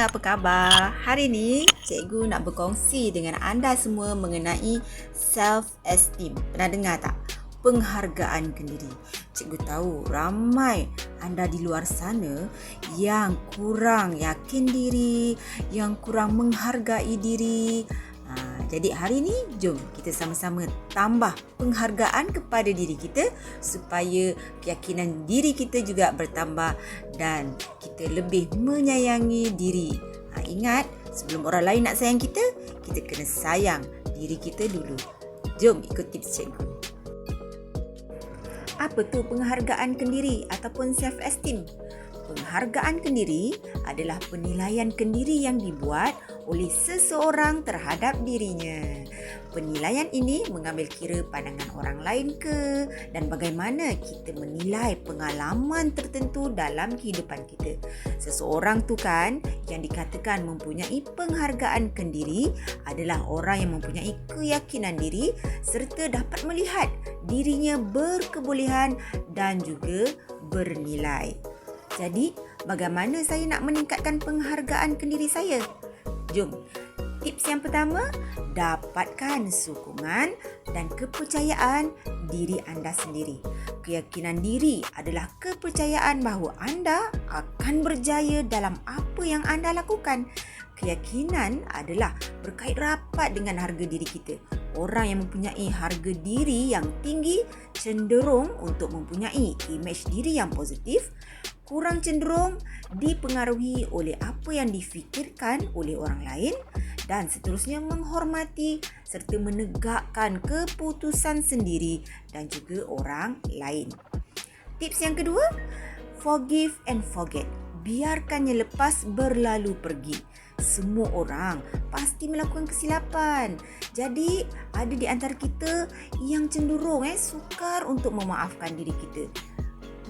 apa khabar? Hari ni cikgu nak berkongsi dengan anda semua mengenai self-esteem. Pernah dengar tak? Penghargaan kendiri. Cikgu tahu ramai anda di luar sana yang kurang yakin diri, yang kurang menghargai diri. Jadi hari ni jom kita sama-sama tambah penghargaan kepada diri kita supaya keyakinan diri kita juga bertambah dan kita lebih menyayangi diri. Ingat, sebelum orang lain nak sayang kita, kita kena sayang diri kita dulu. Jom ikut tips cikgu. Apa tu penghargaan kendiri ataupun self-esteem? Penghargaan kendiri adalah penilaian kendiri yang dibuat oleh seseorang terhadap dirinya. Penilaian ini mengambil kira pandangan orang lain dan bagaimana kita menilai pengalaman tertentu dalam kehidupan kita. Seseorang tu kan yang dikatakan mempunyai penghargaan kendiri adalah orang yang mempunyai keyakinan diri serta dapat melihat dirinya berkebolehan dan juga bernilai. Jadi, bagaimana saya nak meningkatkan penghargaan kendiri saya? Jom. Tips yang pertama, dapatkan sokongan dan kepercayaan diri anda sendiri. Keyakinan diri adalah kepercayaan bahawa anda akan berjaya dalam apa yang anda lakukan. Keyakinan adalah berkait rapat dengan harga diri kita. Orang yang mempunyai harga diri yang tinggi cenderung untuk mempunyai imej diri yang positif, kurang cenderung dipengaruhi oleh apa yang difikirkan oleh orang lain dan seterusnya menghormati serta menegakkan keputusan sendiri dan juga orang lain. Tips yang kedua, forgive and forget. Biarkannya lepas berlalu pergi. Semua orang pasti melakukan kesilapan. Jadi, ada di antara kita yang cenderung sukar untuk memaafkan diri kita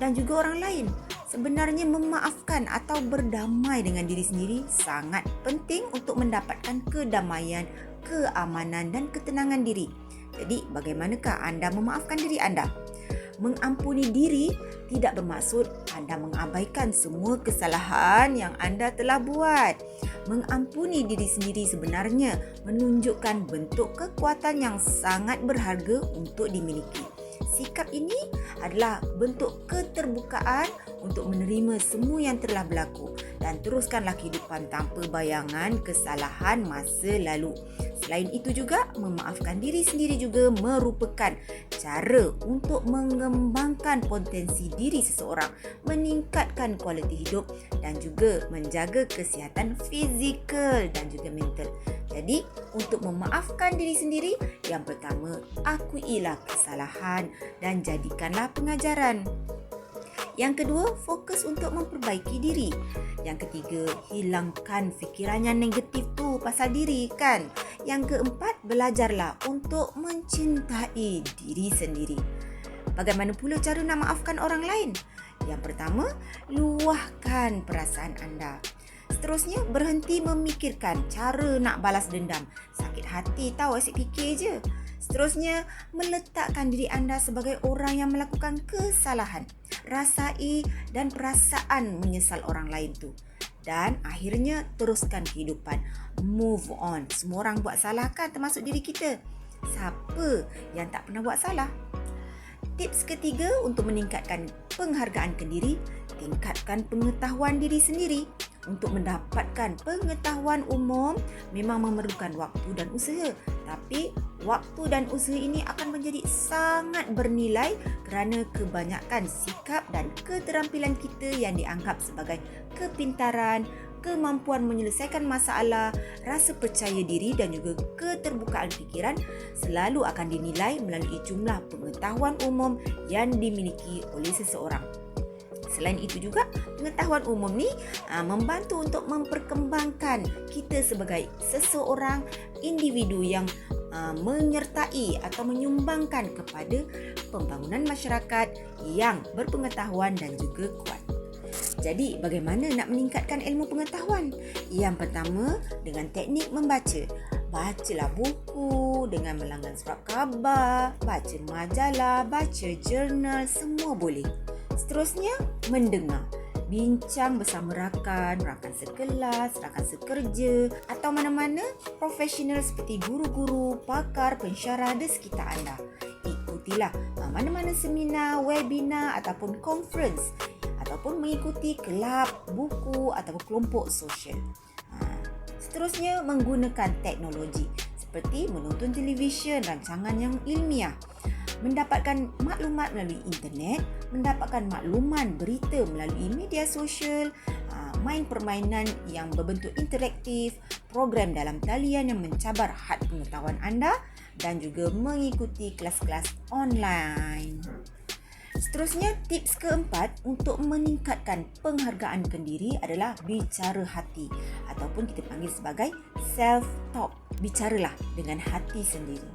dan juga orang lain. Sebenarnya memaafkan atau berdamai dengan diri sendiri sangat penting untuk mendapatkan kedamaian, keamanan dan ketenangan diri. Jadi, bagaimanakah anda memaafkan diri anda? Mengampuni diri tidak bermaksud anda mengabaikan semua kesalahan yang anda telah buat. Mengampuni diri sendiri sebenarnya menunjukkan bentuk kekuatan yang sangat berharga untuk dimiliki. Sikap ini adalah bentuk keterbukaan untuk menerima semua yang telah berlaku dan teruskanlah kehidupan tanpa bayangan kesalahan masa lalu. Selain itu juga, memaafkan diri sendiri juga merupakan cara untuk mengembangkan potensi diri seseorang, meningkatkan kualiti hidup dan juga menjaga kesihatan fizikal dan juga mental. Jadi, untuk memaafkan diri sendiri, yang pertama, akuilah kesalahan dan jadikanlah pengajaran. Yang kedua, fokus untuk memperbaiki diri. Yang ketiga, hilangkan fikiran yang negatif tu pasal diri kan. Yang keempat, belajarlah untuk mencintai diri sendiri. Bagaimana pula cara nak maafkan orang lain? Yang pertama, luahkan perasaan anda. Seterusnya, berhenti memikirkan cara nak balas dendam. Sakit hati tahu, asyik fikir je. Seterusnya, meletakkan diri anda sebagai orang yang melakukan kesalahan. Rasai dan perasaan menyesal orang lain tu. Dan akhirnya, teruskan kehidupan. Move on. Semua orang buat salah kan, termasuk diri kita. Siapa yang tak pernah buat salah? Tips ketiga untuk meningkatkan penghargaan kendiri, tingkatkan pengetahuan diri sendiri. Untuk mendapatkan pengetahuan umum memang memerlukan waktu dan usaha. Tapi waktu dan usaha ini akan menjadi sangat bernilai kerana kebanyakan sikap dan keterampilan kita yang dianggap sebagai kepintaran, kemampuan menyelesaikan masalah, rasa percaya diri dan juga keterbukaan fikiran selalu akan dinilai melalui jumlah pengetahuan umum yang dimiliki oleh seseorang. Selain itu juga, pengetahuan umum ni membantu untuk memperkembangkan kita sebagai seseorang individu yang menyertai atau menyumbangkan kepada pembangunan masyarakat yang berpengetahuan dan juga kuat. Jadi, bagaimana nak meningkatkan ilmu pengetahuan? Yang pertama, dengan teknik membaca. Bacalah buku dengan melanggan surat khabar, baca majalah, baca jurnal, semua boleh. Seterusnya, mendengar. bincang bersama rakan sekelas, rakan sekerja atau mana-mana profesional seperti guru-guru, pakar, pensyarah di sekitar anda. Ikutilah mana-mana seminar, webinar ataupun conference ataupun mengikuti kelab, buku ataupun kelompok sosial. Seterusnya, menggunakan teknologi seperti menonton televisyen, rancangan yang ilmiah, mendapatkan maklumat melalui internet, mendapatkan makluman berita melalui media sosial, main permainan yang berbentuk interaktif, program dalam talian yang mencabar had pengetahuan anda dan juga mengikuti kelas-kelas online. Seterusnya, tips keempat untuk meningkatkan penghargaan kendiri adalah bicara hati ataupun kita panggil sebagai self-talk. Bicaralah dengan hati sendiri.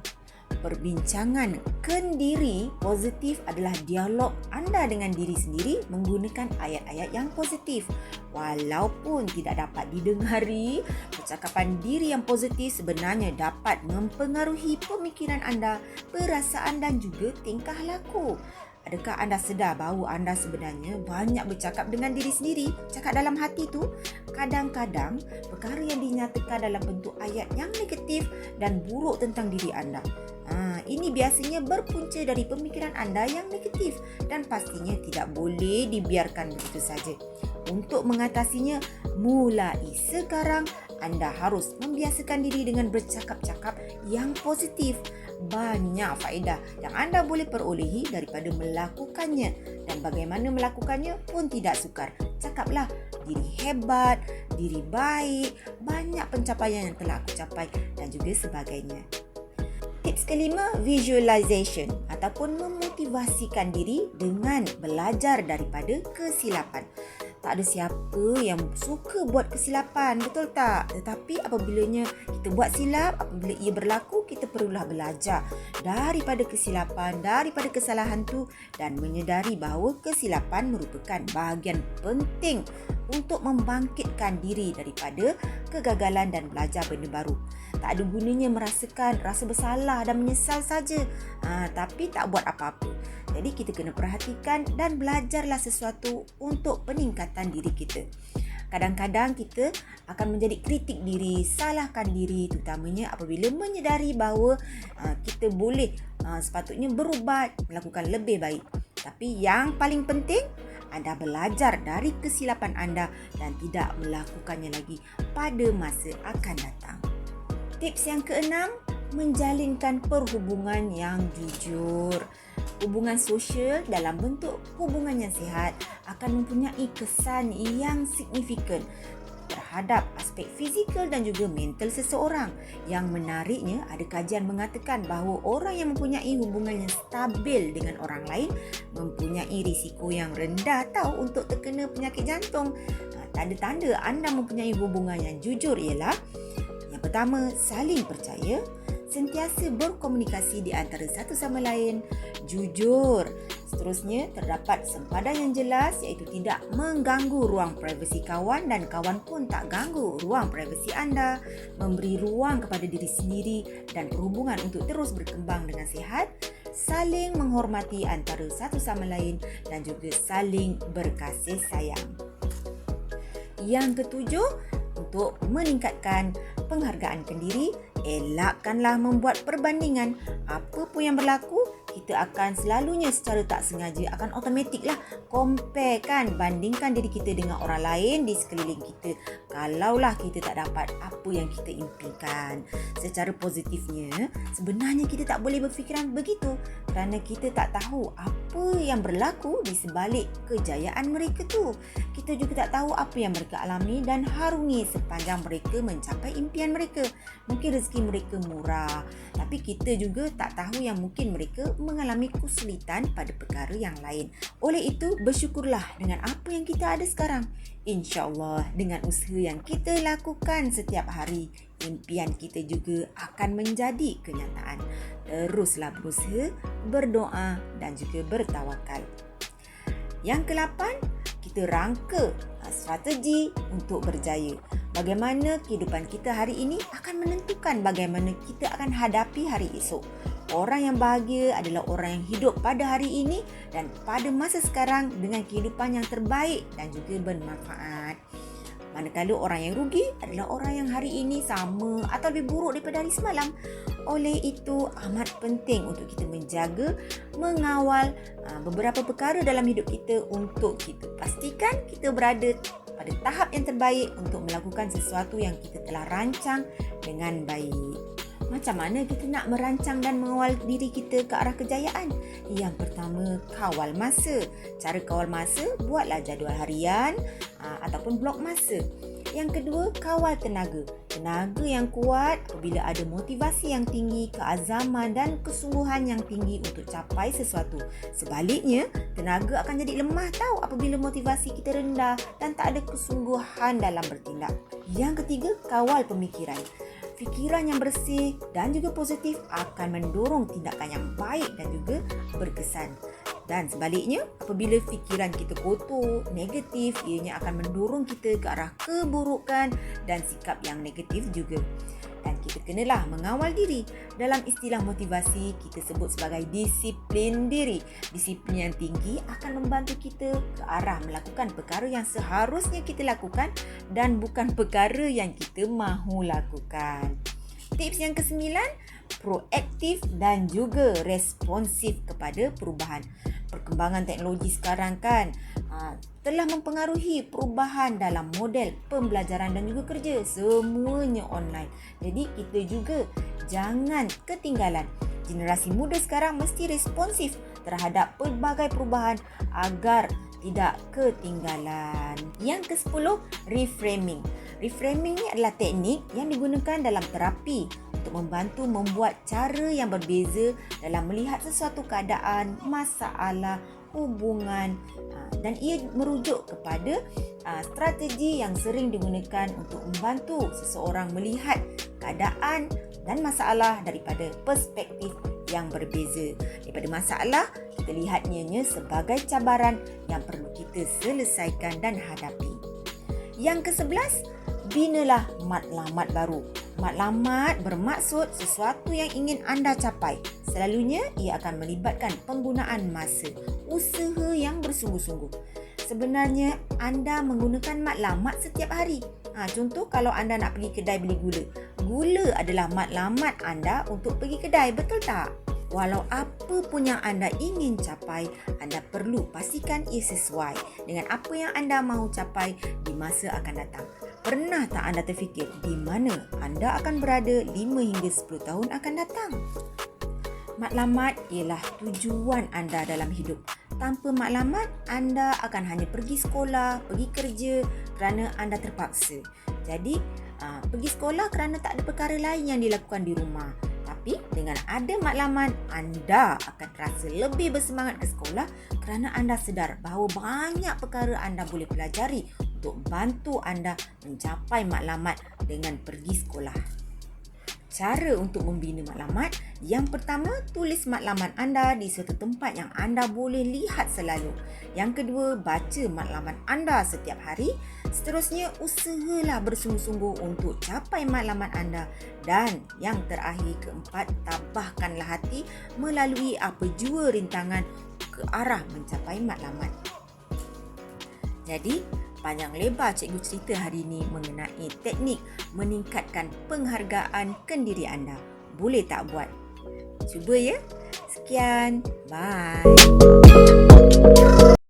Perbincangan kendiri positif adalah dialog anda dengan diri sendiri menggunakan ayat-ayat yang positif. Walaupun tidak dapat didengari, percakapan diri yang positif sebenarnya dapat mempengaruhi pemikiran anda, perasaan dan juga tingkah laku. Adakah anda sedar bahawa anda sebenarnya banyak bercakap dengan diri sendiri? Cakap dalam hati tu, kadang-kadang perkara yang dinyatakan dalam bentuk ayat yang negatif dan buruk tentang diri anda. Ini biasanya berpunca dari pemikiran anda yang negatif dan pastinya tidak boleh dibiarkan begitu saja. Untuk mengatasinya, mulai sekarang anda harus membiasakan diri dengan bercakap-cakap yang positif. Banyak faedah yang anda boleh perolehi daripada melakukannya, dan bagaimana melakukannya pun tidak sukar. Cakaplah diri hebat, diri baik, banyak pencapaian yang telah aku capai dan juga sebagainya. Tips kelima, visualization ataupun memotivasikan diri dengan belajar daripada kesilapan. Tak ada siapa yang suka buat kesilapan, betul tak? Tetapi apabila kita buat silap, apabila ia berlaku, kita perlulah belajar daripada kesilapan, daripada kesalahan tu dan menyedari bahawa kesilapan merupakan bahagian penting untuk membangkitkan diri daripada kegagalan dan belajar benda baru. Tak ada gunanya merasakan rasa bersalah dan menyesal saja, tapi tak buat apa-apa. Jadi kita kena perhatikan dan belajarlah sesuatu untuk peningkatan diri kita. Kadang-kadang kita akan menjadi kritik diri, salahkan diri, terutamanya apabila menyedari bahawa kita boleh sepatutnya berubah, melakukan lebih baik. Tapi yang paling penting, anda belajar dari kesilapan anda dan tidak melakukannya lagi pada masa akan datang. Tips yang keenam, menjalinkan perhubungan yang jujur. Hubungan sosial dalam bentuk hubungan yang sihat akan mempunyai kesan yang signifikan terhadap aspek fizikal dan juga mental seseorang. Yang menariknya, ada kajian mengatakan bahawa orang yang mempunyai hubungan yang stabil dengan orang lain mempunyai risiko yang rendah untuk terkena penyakit jantung. Tanda-tanda anda mempunyai hubungan yang jujur ialah yang pertama, saling percaya, sentiasa berkomunikasi di antara satu sama lain, jujur. Seterusnya, terdapat sempadan yang jelas iaitu tidak mengganggu ruang privasi kawan dan kawan pun tak ganggu ruang privasi anda, memberi ruang kepada diri sendiri dan perhubungan untuk terus berkembang dengan sihat, saling menghormati antara satu sama lain dan juga saling berkasih sayang. Yang ketujuh, untuk meningkatkan penghargaan kendiri, elakkanlah membuat perbandingan. Apa pun yang berlaku, kita akan selalunya secara tak sengaja akan automatiklah compare kan, bandingkan diri kita dengan orang lain di sekeliling kita. Kalaulah kita tak dapat apa yang kita impikan. Secara positifnya, sebenarnya kita tak boleh berfikiran begitu kerana kita tak tahu apa yang berlaku di sebalik kejayaan mereka tu. Kita juga tak tahu apa yang mereka alami dan harungi sepanjang mereka mencapai impian mereka. Mungkin rezeki mereka murah, tapi kita juga tak tahu yang mungkin mereka mengalami kesulitan pada perkara yang lain. Oleh itu, bersyukurlah dengan apa yang kita ada sekarang. InsyaAllah, dengan usaha yang kita lakukan setiap hari, impian kita juga akan menjadi kenyataan. Teruslah berusaha, berdoa dan juga bertawakal. Yang ke-8, kita rangka strategi untuk berjaya. Bagaimana kehidupan kita hari ini akan menentukan bagaimana kita akan hadapi hari esok. Orang yang bahagia adalah orang yang hidup pada hari ini dan pada masa sekarang dengan kehidupan yang terbaik dan juga bermanfaat. Manakala orang yang rugi adalah orang yang hari ini sama atau lebih buruk daripada hari semalam. Oleh itu, amat penting untuk kita menjaga, mengawal beberapa perkara dalam hidup kita untuk kita pastikan kita berada pada tahap yang terbaik untuk melakukan sesuatu yang kita telah rancang dengan baik. Macam mana kita nak merancang dan mengawal diri kita ke arah kejayaan? Yang pertama, kawal masa. Cara kawal masa, buatlah jadual harian ataupun blok masa. Yang kedua, kawal tenaga. Tenaga yang kuat apabila ada motivasi yang tinggi, keazaman dan kesungguhan yang tinggi untuk capai sesuatu. Sebaliknya, tenaga akan jadi lemah tahu apabila motivasi kita rendah dan tak ada kesungguhan dalam bertindak. Yang ketiga, kawal pemikiran. Fikiran yang bersih dan juga positif akan mendorong tindakan yang baik dan juga berkesan. Dan sebaliknya, apabila fikiran kita kotor, negatif, ianya akan mendorong kita ke arah keburukan dan sikap yang negatif juga. Dan kita kenalah mengawal diri. Dalam istilah motivasi, kita sebut sebagai disiplin diri. Disiplin yang tinggi akan membantu kita ke arah melakukan perkara yang seharusnya kita lakukan dan bukan perkara yang kita mahu lakukan. Tips yang ke-9, proaktif dan juga responsif kepada perubahan. Perkembangan teknologi sekarang kan telah mempengaruhi perubahan dalam model pembelajaran dan juga kerja. Semuanya online. Jadi kita juga jangan ketinggalan. Generasi muda sekarang mesti responsif terhadap pelbagai perubahan agar tidak ketinggalan. Yang ke-10, reframing. Reframing ni adalah teknik yang digunakan dalam terapi untuk membantu membuat cara yang berbeza dalam melihat sesuatu keadaan, masalah, hubungan dan ia merujuk kepada strategi yang sering digunakan untuk membantu seseorang melihat keadaan dan masalah daripada perspektif yang berbeza. Daripada masalah, kita lihatnya sebagai cabaran yang perlu kita selesaikan dan hadapi. Yang ke-11, binalah matlamat baru. Matlamat bermaksud sesuatu yang ingin anda capai. Selalunya ia akan melibatkan penggunaan masa, usaha yang bersungguh-sungguh. Sebenarnya anda menggunakan matlamat setiap hari. Contoh kalau anda nak pergi kedai beli gula. Gula adalah matlamat anda untuk pergi kedai, betul tak? Walau apa pun yang anda ingin capai, anda perlu pastikan ia sesuai dengan apa yang anda mahu capai di masa akan datang. Pernah tak anda terfikir di mana anda akan berada 5 hingga 10 tahun akan datang? Matlamat ialah tujuan anda dalam hidup. Tanpa matlamat, anda akan hanya pergi sekolah, pergi kerja kerana anda terpaksa. Jadi, pergi sekolah kerana tak ada perkara lain yang dilakukan di rumah. Tapi dengan ada matlamat, anda akan terasa lebih bersemangat ke sekolah kerana anda sedar bahawa banyak perkara anda boleh pelajari untuk bantu anda mencapai matlamat dengan pergi sekolah. Cara untuk membina matlamat, yang pertama, tulis matlamat anda di suatu tempat yang anda boleh lihat selalu. Yang kedua, baca matlamat anda setiap hari. Seterusnya, usahalah bersungguh-sungguh untuk capai matlamat anda. Dan yang terakhir, keempat, tabahkanlah hati melalui apa jua rintangan ke arah mencapai matlamat. Jadi, panjang lebar cikgu cerita hari ini mengenai teknik meningkatkan penghargaan kendiri anda. Boleh tak buat? Cuba ya. Sekian. Bye.